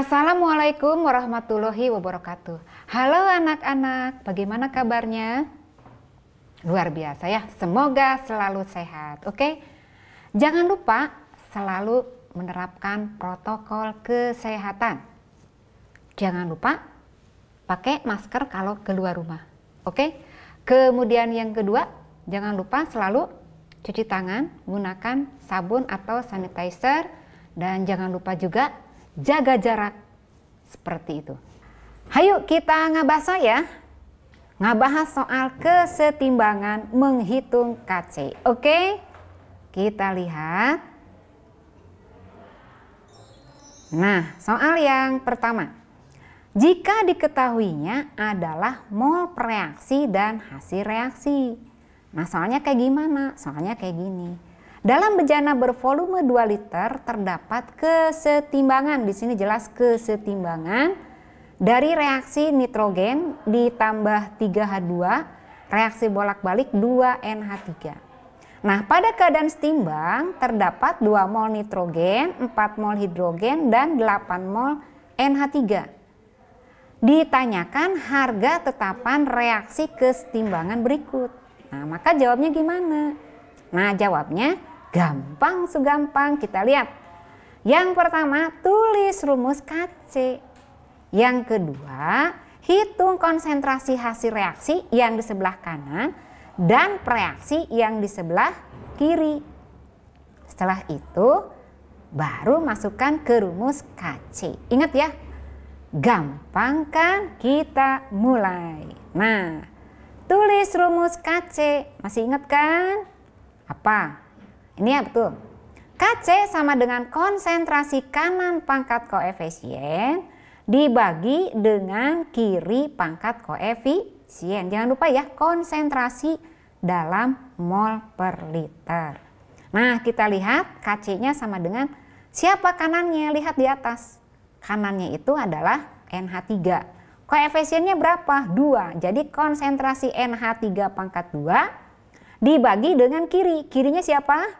Assalamualaikum warahmatullahi wabarakatuh. Halo anak-anak, bagaimana kabarnya? Luar biasa ya, semoga selalu sehat, oke? Jangan lupa selalu menerapkan protokol kesehatan. Jangan lupa pakai masker kalau keluar rumah, oke? Kemudian yang kedua, jangan lupa selalu cuci tangan, gunakan sabun atau sanitizer, dan jangan lupa juga jaga jarak seperti itu. Hayu kita ngabaso ya. Ngabahas soal kesetimbangan menghitung KC. Oke? Kita lihat. Nah, soal yang pertama. Jika diketahuinya adalah mol per reaksi dan hasil reaksi. Nah, soalnya kayak gimana? Soalnya kayak gini. Dalam bejana bervolume 2 liter terdapat kesetimbangan, di sini jelas kesetimbangan dari reaksi nitrogen ditambah 3H2, reaksi bolak-balik 2NH3. Nah, pada keadaan setimbang terdapat 2 mol nitrogen, 4 mol hidrogen, dan 8 mol NH3. Ditanyakan harga tetapan reaksi kesetimbangan berikut. Nah, maka jawabnya gimana? Nah, jawabnya gampang segampang, kita lihat. Yang pertama, tulis rumus KC. Yang kedua, hitung konsentrasi hasil reaksi yang di sebelah kanan dan reaksi yang di sebelah kiri. Setelah itu, baru masukkan ke rumus KC. Ingat ya, gampang kan? Kita mulai. Nah, tulis rumus KC. Masih ingat kan? Apa? Ini ya betul. KC sama dengan konsentrasi kanan pangkat koefisien dibagi dengan kiri pangkat koefisien. Jangan lupa ya, konsentrasi dalam mol per liter. Nah, kita lihat KC-nya sama dengan siapa kanannya? Lihat di atas. Kanannya itu adalah NH3. Koefisiennya berapa? 2. Jadi konsentrasi NH3 pangkat 2 dibagi dengan kiri. Kirinya siapa?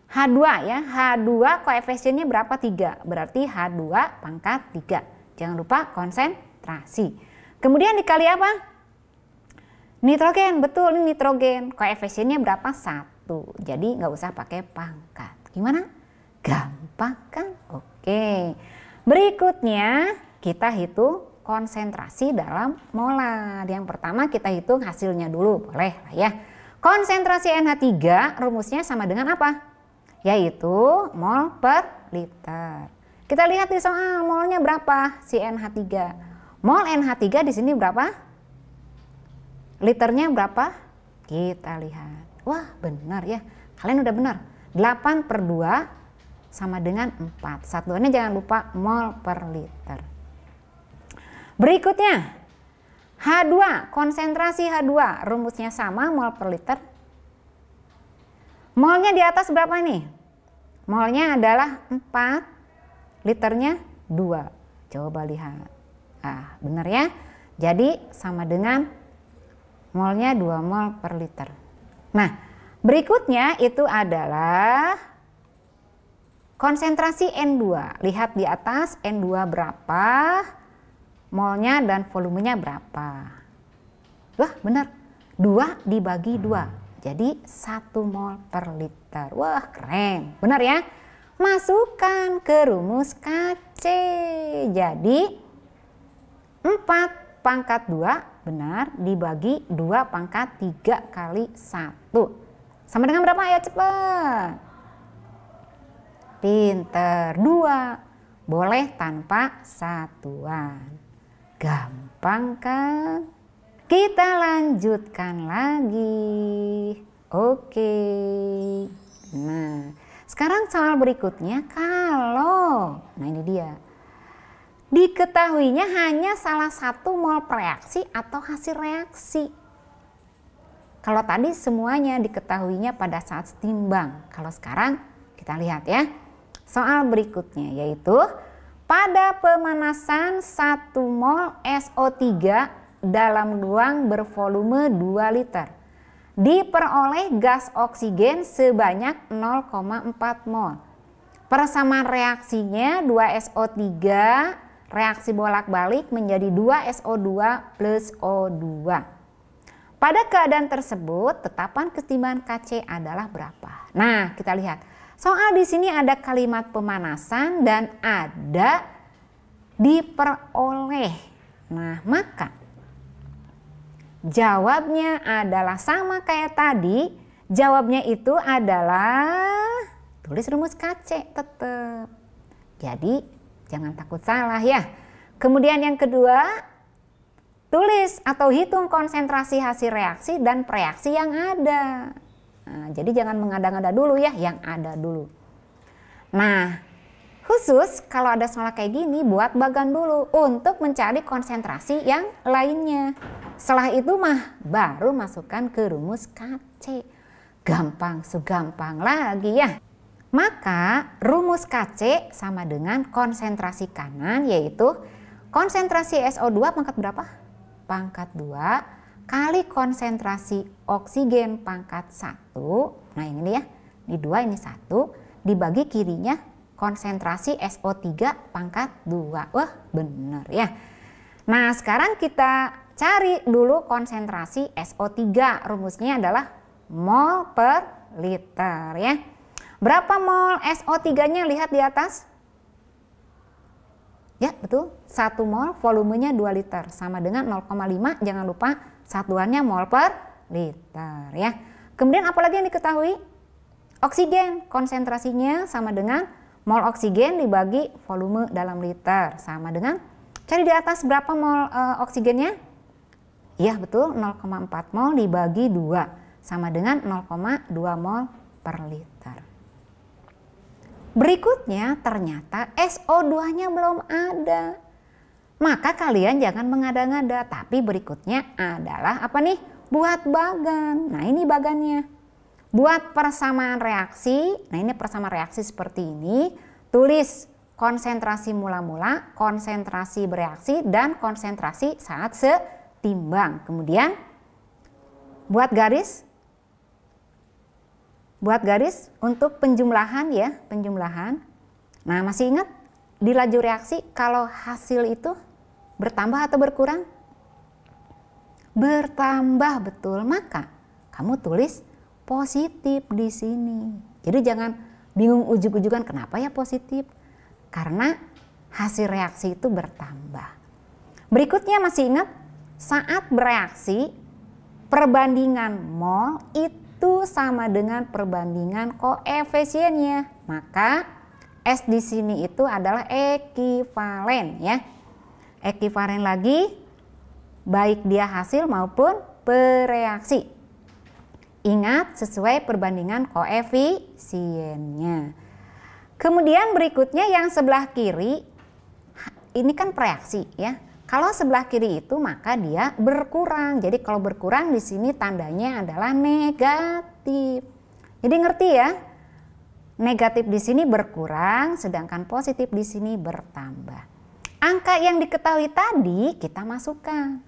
H2 ya, H2 koefisiennya berapa? 3, berarti H2 pangkat 3. Jangan lupa konsentrasi. Kemudian dikali apa? Nitrogen, betul ini nitrogen. Koefisiennya berapa? 1, jadi nggak usah pakai pangkat. Gimana? Gampang kan? Oke. Berikutnya kita hitung konsentrasi dalam molar. Yang pertama kita hitung hasilnya dulu, boleh lah ya. Konsentrasi NH3 rumusnya sama dengan apa? Yaitu mol per liter. Kita lihat di soal molnya berapa si NH3. Mol NH3 di sini berapa? Liternya berapa? Kita lihat. Wah, benar ya. Kalian udah benar. 8/2 sama dengan 4. Satuannya jangan lupa mol per liter. Berikutnya H2, konsentrasi H2 rumusnya sama mol per liter. Molnya di atas berapa nih? Molnya adalah 4, liternya 2. Coba lihat. Ah, benar ya. Jadi sama dengan molnya 2 mol per liter. Nah, berikutnya itu adalah konsentrasi N2. Lihat di atas N2 berapa, molnya dan volumenya berapa. Wah, benar. 2 dibagi 2. Jadi 1 mol per liter. Wah, keren. Benar ya? Masukkan ke rumus KC. Jadi 4 pangkat 2 benar dibagi 2 pangkat 3 kali 1. Sama dengan berapa? Ayo cepat. Pinter. 2. Boleh tanpa satuan. Gampang kan? Kita lanjutkan lagi. Oke. Nah, sekarang soal berikutnya nah ini dia. Diketahuinya hanya salah satu mol per reaksi atau hasil reaksi. Kalau tadi semuanya diketahuinya pada saat setimbang. Kalau sekarang kita lihat ya. Soal berikutnya yaitu pada pemanasan 1 mol SO3 dalam ruang bervolume 2 liter diperoleh gas oksigen sebanyak 0,4 mol. Persamaan reaksinya 2SO3 reaksi bolak-balik menjadi 2SO2 plus O2. Pada keadaan tersebut, tetapan kesetimbangan Kc adalah berapa? Nah, kita lihat. Soal di sini ada kalimat pemanasan dan ada diperoleh. Nah, maka jawabnya adalah sama kayak tadi. Jawabnya itu adalah tulis rumus Kc tetap. Jadi, jangan takut salah ya. Kemudian yang kedua, tulis atau hitung konsentrasi hasil reaksi dan preaksi yang ada. Nah, jadi jangan mengada-ngada dulu ya, yang ada dulu. Nah, khusus kalau ada soal kayak gini buat bagan dulu untuk mencari konsentrasi yang lainnya. Setelah itu mah baru masukkan ke rumus Kc. Gampang, segampang lagi ya. Maka rumus Kc sama dengan konsentrasi kanan, yaitu konsentrasi SO2 pangkat berapa? Pangkat 2 kali konsentrasi oksigen pangkat 1. Nah ini ya, di 2 ini 1 dibagi kirinya konsentrasi SO3 pangkat 2. Wah bener ya. Nah sekarang kita cari dulu konsentrasi SO3. Rumusnya adalah mol per liter ya. Berapa mol SO3-nya? Lihat di atas. Ya betul, 1 mol volumenya 2 liter sama dengan 0,5, jangan lupa satuannya mol per liter ya. Kemudian apalagi yang diketahui? Oksigen, konsentrasinya sama dengan mol oksigen dibagi volume dalam liter sama dengan, cari di atas berapa mol oksigennya? Iya betul, 0,4 mol dibagi 2 sama dengan 0,2 mol per liter. Berikutnya ternyata SO2-nya belum ada. Maka kalian jangan mengada-ngada, tapi berikutnya adalah apa nih? Buat bagan. Nah ini bagannya. Buat persamaan reaksi, nah ini persamaan reaksi seperti ini. Tulis konsentrasi mula-mula, konsentrasi bereaksi, dan konsentrasi saat setimbang. Kemudian buat garis. Buat garis untuk penjumlahan ya, penjumlahan. Nah masih ingat di laju reaksi kalau hasil itu bertambah atau berkurang? Bertambah, betul. Maka kamu tulis positif di sini. Jadi jangan bingung ujug-ujugan kenapa ya positif. Karena hasil reaksi itu bertambah. Berikutnya masih ingat saat bereaksi perbandingan mol itu sama dengan perbandingan koefisiennya. Maka S di sini itu adalah ekivalen ya. Ekivalen lagi baik dia hasil maupun bereaksi. Ingat sesuai perbandingan koefisiennya. Kemudian berikutnya yang sebelah kiri ini kan preaksi ya. Kalau sebelah kiri itu maka dia berkurang. Jadi kalau berkurang di sini tandanya adalah negatif. Jadi ngerti ya? Negatif di sini berkurang sedangkan positif di sini bertambah. Angka yang diketahui tadi kita masukkan.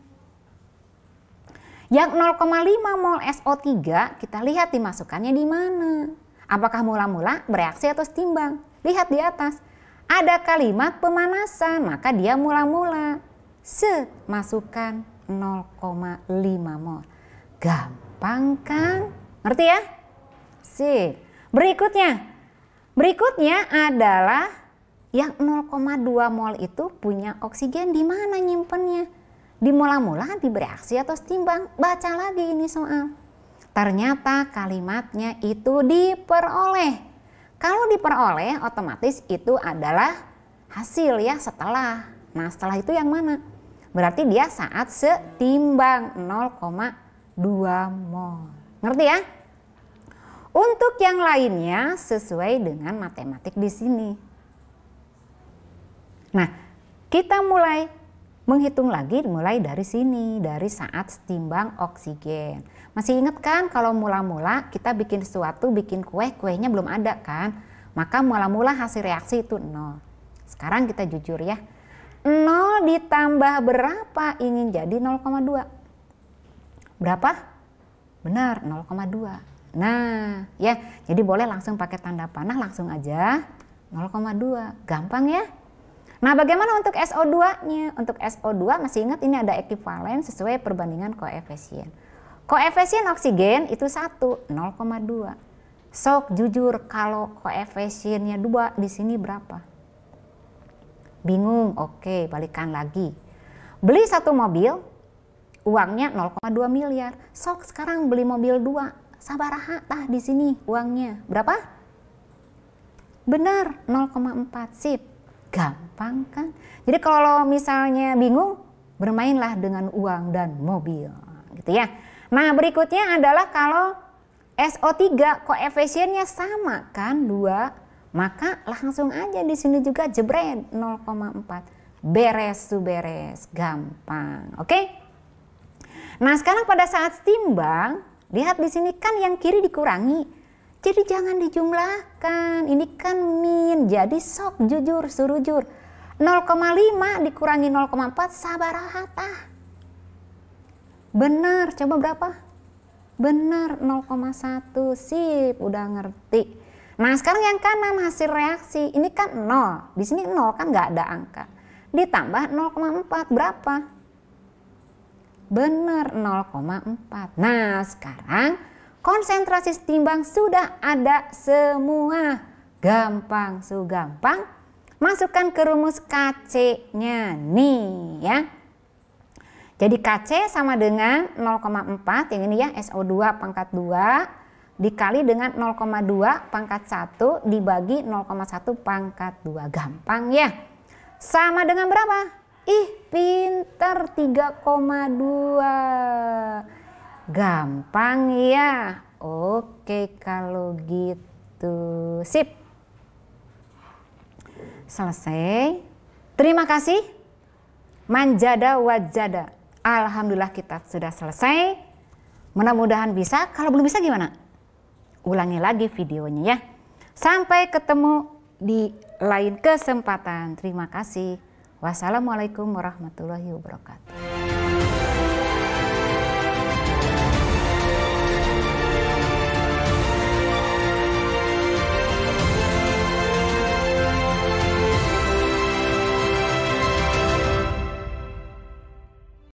Yang 0,5 mol SO3 kita lihat dimasukkannya di mana? Apakah mula-mula, bereaksi atau setimbang? Lihat di atas. Ada kalimat pemanasan, maka dia mula-mula. Masukkan 0,5 mol. Gampang kan? Ngerti ya? Sip. Berikutnya adalah yang 0,2 mol itu punya oksigen di mana nyimpennya? Di mula-mula, di bereaksi atau setimbang? Baca lagi ini soal. Ternyata kalimatnya itu diperoleh. Kalau diperoleh otomatis itu adalah hasil ya setelah. Nah setelah itu yang mana? Berarti dia saat setimbang 0,2 mol. Ngerti ya? Untuk yang lainnya sesuai dengan matematik di sini. Nah kita mulai menghitung lagi mulai dari sini, dari saat setimbang oksigen. Masih ingat kan kalau mula-mula kita bikin sesuatu, bikin kue, kuenya belum ada kan? Maka mula-mula hasil reaksi itu 0. Sekarang kita jujur ya. 0 ditambah berapa ingin jadi 0,2? Berapa? Benar, 0,2. Nah ya, jadi boleh langsung pakai tanda panah, langsung aja 0,2. Gampang ya? Nah, bagaimana untuk SO2-nya? Untuk SO2 masih ingat ini ada ekuivalen sesuai perbandingan koefisien. Koefisien oksigen itu 1, 0,2. Sok jujur kalau koefisiennya 2 di sini berapa? Bingung? Oke, balikan lagi. Beli satu mobil, uangnya 0,2 miliar. Sok sekarang beli mobil 2. Sabaraha tah di sini uangnya berapa? Benar, 0,4. Sip. Gampang kan? Jadi kalau misalnya bingung, bermainlah dengan uang dan mobil, gitu ya. Nah, berikutnya adalah kalau SO3 koefisiennya sama kan 2, maka langsung aja di sini juga jebret 0,4. Beres su beres, gampang. Oke? Nah, sekarang pada saat timbang, lihat di sini kan yang kiri dikurangi. Jadi jangan dijumlahkan, ini kan min, jadi sok jujur, surujur. 0,5 dikurangi 0,4 sabaraha tah? Benar, coba berapa? Benar, 0,1, sip, udah ngerti. Nah, sekarang yang kanan hasil reaksi, ini kan 0, di sini 0 kan nggak ada angka. Ditambah 0,4, berapa? Benar, 0,4. Nah, sekarang konsentrasi timbang sudah ada semua. Gampang, gampang. Masukkan ke rumus KC-nya nih ya. Jadi KC sama dengan 0,4 yang ini ya, SO2 pangkat 2 dikali dengan 0,2 pangkat 1 dibagi 0,1 pangkat 2. Gampang ya. Sama dengan berapa? Ih, pinter, 3,2. Gampang ya. Oke kalau gitu. Sip. Selesai. Terima kasih. Manjada wajada. Alhamdulillah kita sudah selesai. Mudah-mudahan bisa. Kalau belum bisa gimana? Ulangi lagi videonya ya. Sampai ketemu di lain kesempatan. Terima kasih. Wassalamualaikum warahmatullahi wabarakatuh.